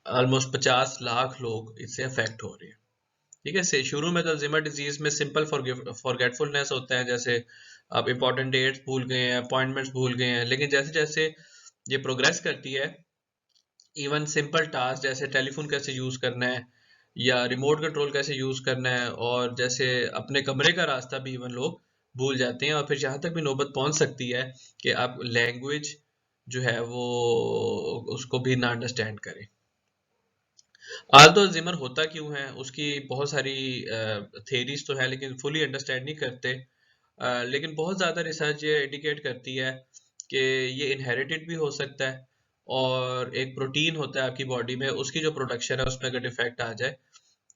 almost 50 lakh लोग इससे affect हो रहे हैं। ठीक है, से शुरू में तो अल्जाइमर डिजीज में सिंपल फॉरगेटफुलनेस होता है, जैसे आप इंपॉर्टेंट डेट्स भूल गए हैं, अपॉइंटमेंट्स भूल गए हैं, लेकिन जैसे जैसे ये प्रोग्रेस करती है, इवन सिंपल टास्क जैसे टेलीफोन कैसे यूज करना है या रिमोट कंट्रोल कैसे यूज करना है, और जैसे अपने कमरे का रास्ता भी इवन लोग भूल जाते हैं, और फिर यहाँ तक भी नौबत पहुंच सकती है कि आप लैंग्वेज जो है वो उसको भी ना अंडरस्टैंड करें। आल्दो अल्जाइमर होता क्यों है, उसकी बहुत सारी थेरीज तो है, लेकिन फुली अंडरस्टैंड नहीं करते। लेकिन बहुत ज़्यादा रिसर्च ये इंडिकेट करती है कि ये इनहेरिटेड भी हो सकता है, और एक प्रोटीन होता है आपकी बॉडी में, उसकी जो प्रोडक्शन है उसमें अगर डिफेक्ट आ जाए,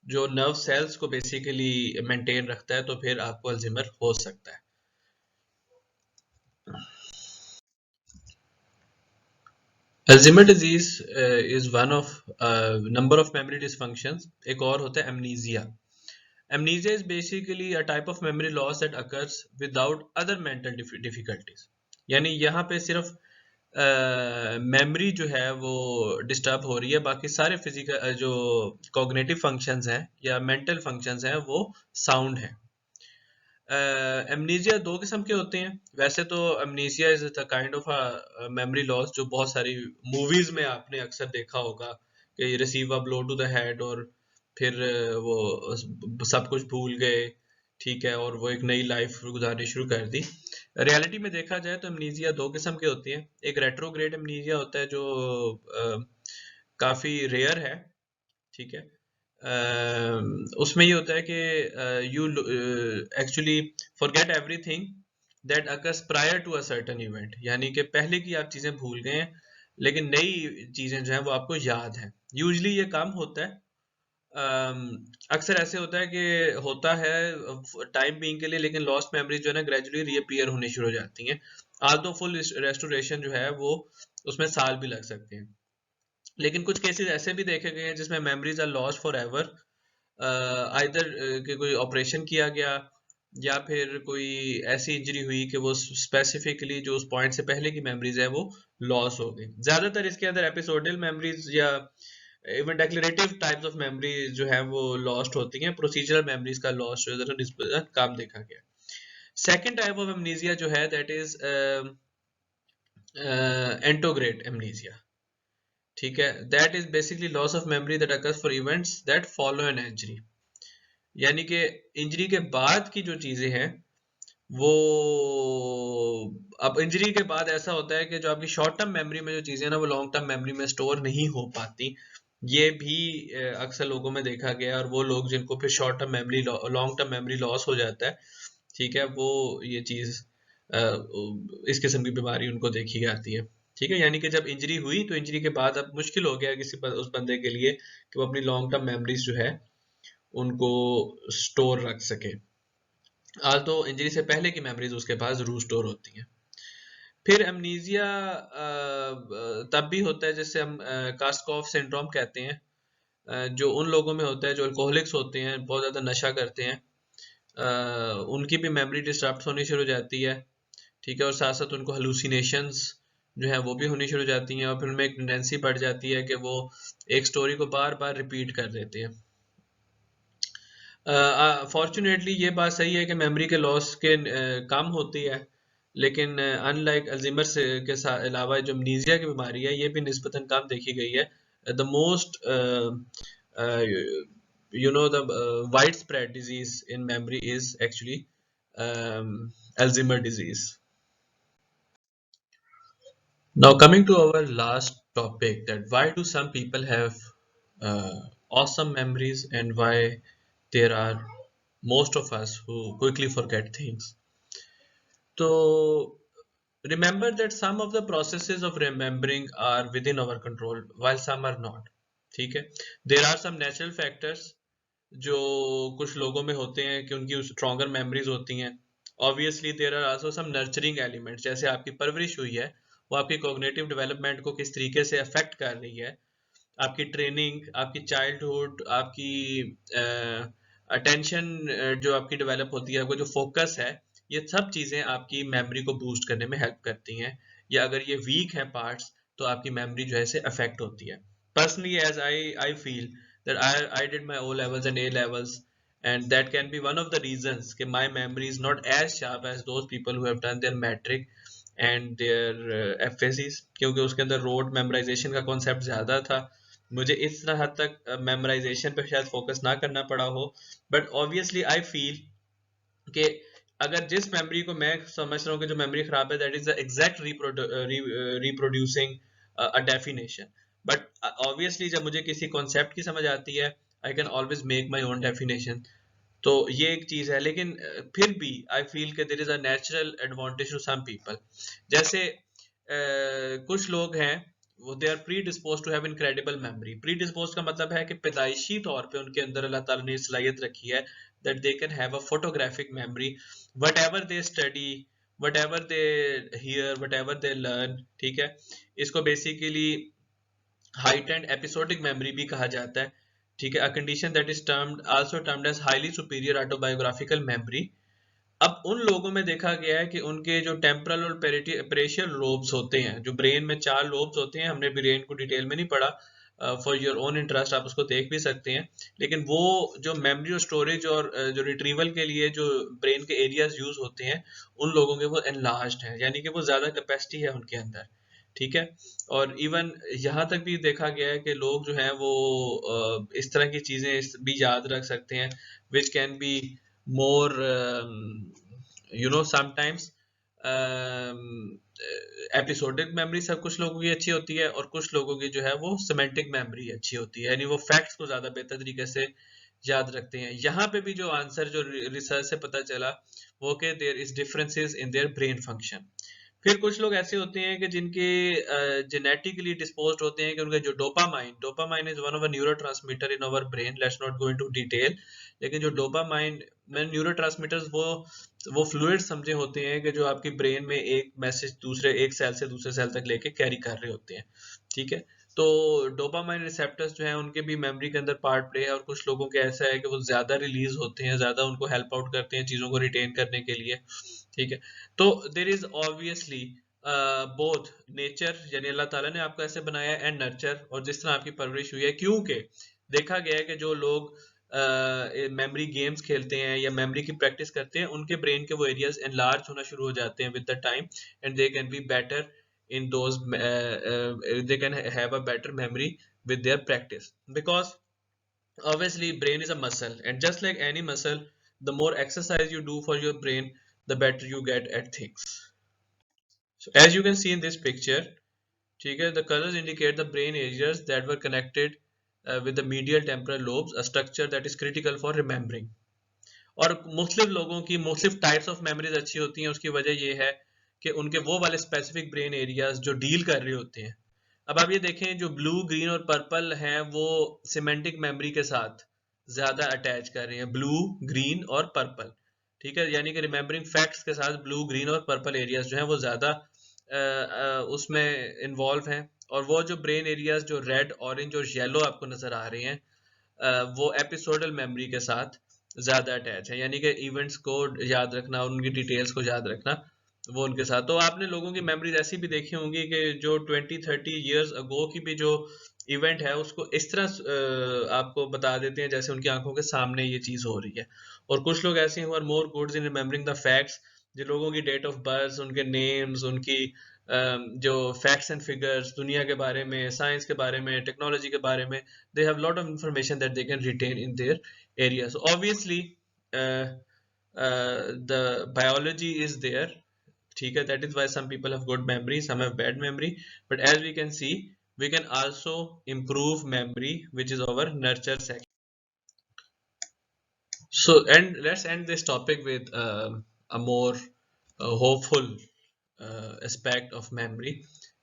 जो नर्व सेल्स को बेसिकली मेंटेन रखता है, तो फिर आपको अल्जाइमर हो सकता है। Alzheimer disease is one of number of memory dysfunctions. एक और होता है amnesia. Amnesia is basically a type of memory loss that occurs without other mental difficulties. यानी यहाँ पे सिर्फ मेमोरी जो है वो डिस्टर्ब हो रही है, बाकी सारे फिजिकल जो कॉग्निटिव फंक्शंस हैं या मेंटल फंक्शंस हैं वो साउंड है। एमनीजिया दो किस्म के होते हैं वैसे तो। Amnesia is the kind of a memory loss जो बहुत सारी मूवीज में आपने अक्सर देखा होगा कि receive a blow to the head, और फिर वो सब कुछ भूल गए, ठीक है, और वो एक नई लाइफ गुजारनी शुरू कर दी। रियलिटी में देखा जाए तो एमनीजिया दो किस्म की होती है। एक रेट्रोग्रेड एमनीजिया होता है जो काफी रेयर है, ठीक है। उसमें ये होता है कि you actually forget everything that occurs prior to a certain event, यानी कि पहले की आप चीजें भूल गए हैं, लेकिन नई चीजें जो हैं वो आपको याद हैं। यूजली ये कम होता है। अक्सर ऐसे होता है कि होता है टाइम बीइंग के लिए, लेकिन लॉस्ट मेमोरीज जो है ना ग्रेजुअली रीअपीयर होनी शुरू हो जाती हैं। आल्दो फुल रेस्टोरेशन जो है वो उसमें साल भी लग सकते हैं। लेकिन कुछ केसेस ऐसे भी देखे गए हैं जिसमें memories are lost for ever, either कि कोई ऑपरेशन किया गया या फिर कोई ऐसी इंजरी हुई कि वो स्पेसिफिकली जो उस पॉइंट से पहले की मेमोरीज है वो लॉस हो गई। ज्यादातर इसके अंदर एपिसोडल मेमोरीज या even declarative types of memories जो है वो लॉस्ट होती हैं। प्रोसीजरल मेमोरीज का लॉस जो है निस्बतन कम देखा गया। सेकेंड टाइप ऑफ एमनीजिया जो है दैट इज एंटोग्रेड एमनीजिया, ठीक है। That is basically loss of memory that occurs for events that follow an injury, यानी कि इंजरी के बाद की जो चीजें हैं वो, अब इंजरी के बाद ऐसा होता है कि जो आपकी शॉर्ट टर्म मेमोरी में जो चीजें ना वो लॉन्ग टर्म मेमोरी में स्टोर नहीं हो पाती। ये भी अक्सर लोगों में देखा गया है, और वो लोग जिनको फिर short term memory long term memory loss हो जाता है, ठीक है, वो ये चीज इस किस्म की बीमारी उनको देखी जाती है। ठीक है, यानी कि जब इंजरी हुई तो इंजरी के बाद अब मुश्किल हो गया उस बंदे के लिए कि वो अपनी लॉन्ग टर्म मेमोरीज जो है उनको स्टोर रख सके। आज तो इंजरी से पहले की मेमोरीज उसके पास जरूर स्टोर होती हैं। फिर एमनीजिया तब भी होता है जिससे हम कास्कोफ सिंड्रोम कहते हैं, जो उन लोगों में होता है जो अल्कोहलिक्स होते हैं, बहुत ज्यादा नशा करते हैं। उनकी भी मेमोरी डिस्टर्ब होनी शुरू हो जाती है, ठीक है, और साथ साथ उनको हेलुसिनेशंस जो है वो भी होनी शुरू हो जाती हैं, और फिर उनमें एक टेंडेंसी बढ़ जाती है कि वो एक स्टोरी को बार बार रिपीट कर देते हैं। फॉर्चुनेटली ये बात सही है कि मेमोरी के लॉस के कम होती है, लेकिन अनलाइक अल्जीमर से के साथ अलावा जो अमनीजिया की बीमारी है ये भी निस्बतन कम देखी गई है। The most you know the widespread disease in memory is actually Alzheimer disease. Now coming to our last topic, that why do some people have uh, awesome memories and why there are most of us who quickly forget things. So remember that some of the processes of remembering are within our control while some are not. ठीक है, there are some natural factors जो कुछ लोगों में होते हैं कि उनकी स्ट्रॉन्गर मेमोरीज होती हैं। Obviously there are also some nurturing elements, जैसे आपकी परवरिश हुई है वो आपकी कॉग्निटिव डेवलपमेंट को किस तरीके से अफेक्ट कर रही है, आपकी ट्रेनिंग, आपकी चाइल्डहुड, आपकी अटेंशन जो आपकी डेवलप होती है, आपका जो फोकस है, ये सब चीज़ें आपकी मेमोरी को बूस्ट करने में हेल्प करती हैं, या अगर ये वीक हैं पार्ट्स तो आपकी मेमोरी जो है से अफेक्ट होती है। Personally as I feel that I did my O levels and A levels, and that can be one of the reasons कि my memory is not as sharp as those people who have done their metric and their FSCs, क्योंकि उसके अंदर road memorisation का concept ज़्यादा था। मुझे इस तरह हद तक मेमोराइजेशन पे शायद फोकस ना करना पड़ा हो, बट ऑब्वियसली आई फील कि अगर जिस मेमोरी को मैं समझ रहा हूँ कि जो मेमोरी खराब है, that is the exact reproducing a definition, but obviously जब मुझे किसी कॉन्सेप्ट की समझ आती है, I can always make my own definition. तो ये एक चीज है, लेकिन फिर भी आई फील कि there is a natural advantage to some people. जैसे कुछ लोग हैं, वो they are predispose to have incredible memory. Predispose का मतलब है कि पैदाइशी तौर पे उनके अंदर अल्लाह ताला ने सलाहियत रखी है that they can have a photographic memory, what ever they study, what ever they hear, what ever they learn. ठीक है, इसको बेसिकली heightened episodic memory भी कहा जाता है। ठीक है, a condition that is termed also termed as highly superior autobiographical memory। अब उन लोगों में देखा गया है कि उनके जो टेम्परल और पेरिशियल लोब्स होते हैं, जो ब्रेन में 4 लोब्स होते हैं, हमने ब्रेन को डिटेल में नहीं पढ़ा, फॉर योर ओन इंटरेस्ट आप उसको देख भी सकते हैं, लेकिन वो जो मेमोरी और स्टोरेज और जो रिट्रीवल के लिए जो ब्रेन के एरियाज यूज होते हैं, उन लोगों के वो एनलार्ज्ड हैं, यानी कि वो ज्यादा कैपेसिटी है उनके अंदर। ठीक है, और इवन यहाँ तक भी देखा गया है कि लोग जो हैं वो इस तरह की चीजें भी याद रख सकते हैं, which can be more sometimes episodic memory सब कुछ लोगों की अच्छी होती है, और कुछ लोगों की जो है वो सिमेंटिक मेमोरी अच्छी होती है, यानी वो फैक्ट्स को ज्यादा बेहतर तरीके से याद रखते हैं। यहाँ पे भी जो आंसर जो रिसर्च से पता चला वो कि there is differences in their brain function. फिर कुछ लोग ऐसे होते हैं कि जिनके जेनेटिकली डिस्पोज्ड होते हैं कि उनका जो dopamine is one of a neurotransmitter in our brain, let's not go into detail, लेकिन जो डोपामाइन में न्यूरोट्रांसमीटर्स वो फ्लूइड समझे होते हैं कि जो आपकी ब्रेन में एक मैसेज दूसरे एक सेल से दूसरे सेल तक लेके कैरी कर रहे होते हैं। ठीक है, तो डोपामाइन रिसेप्टर्स जो हैं उनके भी मेमोरी के अंदर पार्ट प्ले है, और कुछ लोगों के ऐसा है कि वो ज्यादा रिलीज होते हैं, ज्यादा उनको हेल्प आउट करते हैं चीजों को रिटेन करने के लिए। ठीक है, तो there is obviously both nature, यानी अल्लाह ताला ने आपको ऐसे बनाया है, एंड नर्चर, और जिस तरह आपकी परवरिश हुई है, क्योंकि देखा गया है कि जो लोग मेमोरी गेम्स खेलते हैं या मेमोरी की प्रैक्टिस करते हैं, उनके ब्रेन के वो एरियाज एनलार्ज होना शुरू हो जाते हैं with the time, and they can be better in those, they can have a better memory with their practice, because obviously brain is a muscle, and just like any muscle, the more exercise you do for your brain, the better you get at things. So as you can see in this picture, okay, the colors indicate the brain areas that were connected with the medial temporal lobes, a structure that is critical for remembering. और मुख्तलिफ लोगों की मुख्तलिफ types of memories अच्छी होती हैं, उसकी वजह ये है कि उनके वो वाले स्पेसिफिक ब्रेन एरियाज जो डील कर रहे होते हैं। अब आप ये देखें, जो ब्लू, ग्रीन और पर्पल हैं वो सिमेंटिक मेमोरी के साथ ज्यादा अटैच कर रहे हैं, ब्लू, ग्रीन और पर्पल। ठीक है, यानी कि रिमेम्बरिंग फैक्ट्स के साथ ब्लू, ग्रीन और पर्पल एरियाज जो हैं वो ज्यादा उसमें इन्वॉल्व हैं, और वो जो ब्रेन एरियाज जो रेड, ऑरेंज और येलो आपको नजर आ रहे हैं, वो एपिसोडल मेमोरी के साथ ज्यादा अटैच है, यानी कि इवेंट्स को याद रखना, उनकी डिटेल्स को याद रखना, वो उनके साथ। तो आपने लोगों की मेमोरीज ऐसी भी देखी होंगी कि जो 20-30 इयर्स अगो की भी जो इवेंट है उसको इस तरह आपको बता देते हैं जैसे उनकी आंखों के सामने ये चीज हो रही है। और कुछ लोग ऐसे हैं more goods in remembering the facts, जिन लोगों की डेट ऑफ बर्थ, उनके नेम्स, उनकी जो फैक्ट्स एंड फिगर्स दुनिया के बारे में, साइंस के बारे में, टेक्नोलॉजी के बारे में, they have lot of information that they can retain in their area. So obviously uh, the biology is there. ठीक है, that is why some people have good memory, some have bad memory, but as we can see, we can also improve memory, which is our nurture section. So, and let's end this topic with a more hopeful aspect of memory,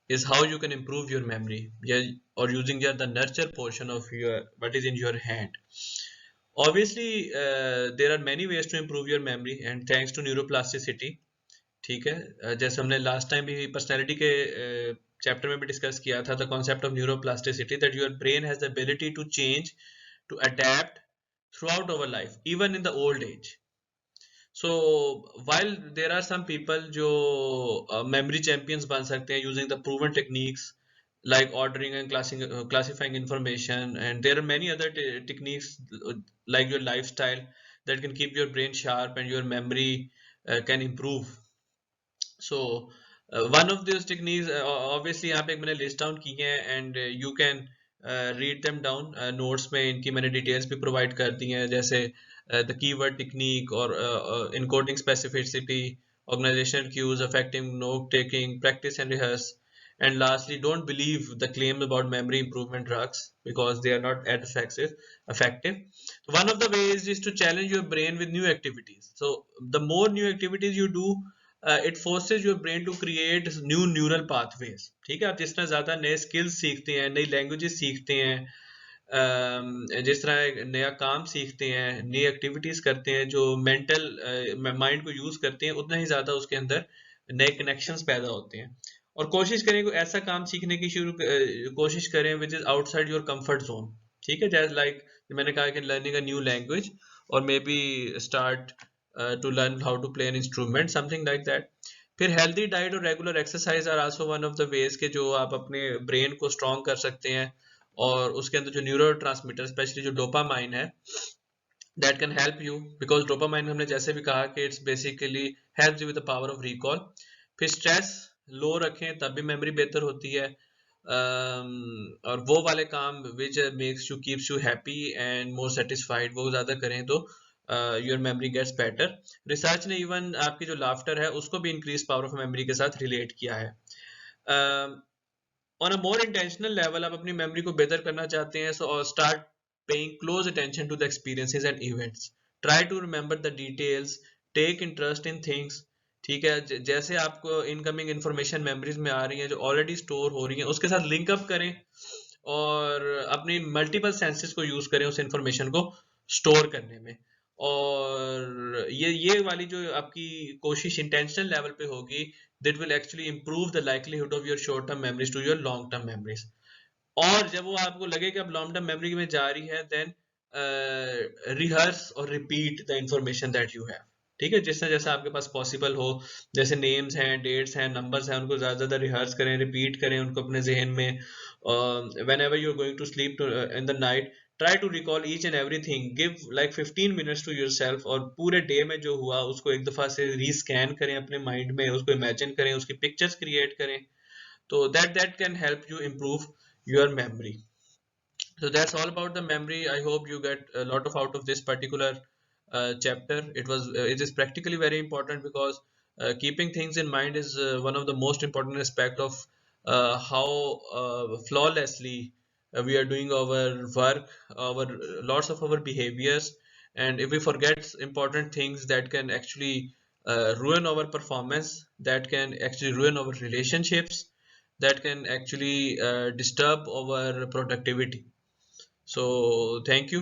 is how you can improve your memory, yeah, or using the nurture portion of your what is in your hand. Obviously there are many ways to improve your memory, and thanks to neuroplasticity। ठीक है, जैसे हमने last time भी personality के chapter में भी discuss किया था, the concept of neuroplasticity, that your brain has the ability to change, to adapt throughout our life, even in the old age. So while there are some people जो memory champions बन सकते हैं using the proven techniques like ordering and classifying information, and there are many other techniques like your lifestyle that can keep your brain sharp and your memory can improve. So one of those techniques, obviously यहाँ पे मैंने list down की हैं, and you can read them down. Notes में इनकी मैंने details भी provide कर दी हैं, जैसे the keyword technique or encoding specificity, organizational cues, effective note taking, practice and rehearse. And lastly, don't believe the claims about memory improvement drugs because they are not as effective. So one of the ways is to challenge your brain with new activities. So the more new activities you do, it forces your brain to create new neural pathways. ठीक है, आप जिस तरह ज्यादा नए skills सीखते हैं, नई languages सीखते हैं, जिस तरह एक नया काम सीखते हैं, नई एक्टिविटीज करते हैं जो मेंटल माइंड को यूज करते हैं, उतना ही ज्यादा उसके अंदर नए कनेक्शंस पैदा होते हैं. और कोशिश करें कोई ऐसा काम सीखने की कोशिश करें which is outside your comfort zone. ठीक है, जैसे लाइक मैंने कहा कि लर्निंग अ न्यू लैंग्वेज और may be start to learn how to play an instrument, something like that. फिर हेल्दी डाइट और regular exercise are also one of the ways के जो आप अपने ब्रेन को स्ट्रॉन्ग कर सकते हैं, और उसके अंदर जो न्यूरो ट्रांसमीटर स्पेशली जो डोपामाइन है, that can help you, because dopamine हमने जैसे भी कहा कि it's basically helps you with the power of recall. फिर स्ट्रेस लो रखें तब भी मेमोरी बेहतर होती है. और वो वाले काम which makes you keeps you happy and more satisfied, वो ज़्यादा करें तो your memory gets better. Research ने इवन आपकी जो लाफ्टर है उसको भी इंक्रीज पावर ऑफ मेमोरी के साथ रिलेट किया है. On a more intentional level, आप अपनी मेमोरी को बेहतर करना चाहते हैं, so start paying close attention to the experiences and events. Try to remember the details, take interest in things. ठीक है, जैसे आपको इनकमिंग इंफॉर्मेशन मेमोरीज में आ रही है जो ऑलरेडी स्टोर हो रही है, उसके साथ लिंक अप करें और अपनी मल्टीपल सेंसेस को यूज करें उस इंफॉर्मेशन को स्टोर करने में. और ये वाली जो आपकी कोशिश इंटेंशनल लेवल पे होगी, that will actually improve the likelihood of your short term memories to your long term memories. और जब वो आपको लगे कि अब लॉन्ग टर्म मेमोरी में जा रही है, देन रिहर्स और repeat the information that you have. ठीक है, जिससे जैसा आपके पास पॉसिबल हो, जैसे नेम्स हैं, डेट्स हैं, नंबर्स हैं, उनको ज़्यादा ज़्यादा रिहर्स करें, रिपीट करें उनको अपने जहन में. Whenever you are going to sleep in the night, try to recall each and everything, give like 15 minutes to yourself, और पूरे डे में जो हुआ उसको एक दफ़ा से रीस्कैन करें अपने माइंड में, उसको इमेजिन करें, उसकी पिक्चर्स क्रिएट करें. तो that can help you improve your memory. So that's all about the memory. I hope you get a lot of out of this particular chapter. It is practically very important because keeping things in mind is one of the most important aspect of how flawlessly we are doing our work, our lots of our behaviors. And if we forget important things, that can actually ruin our performance, that can actually ruin our relationships, that can actually disturb our productivity. So thank you.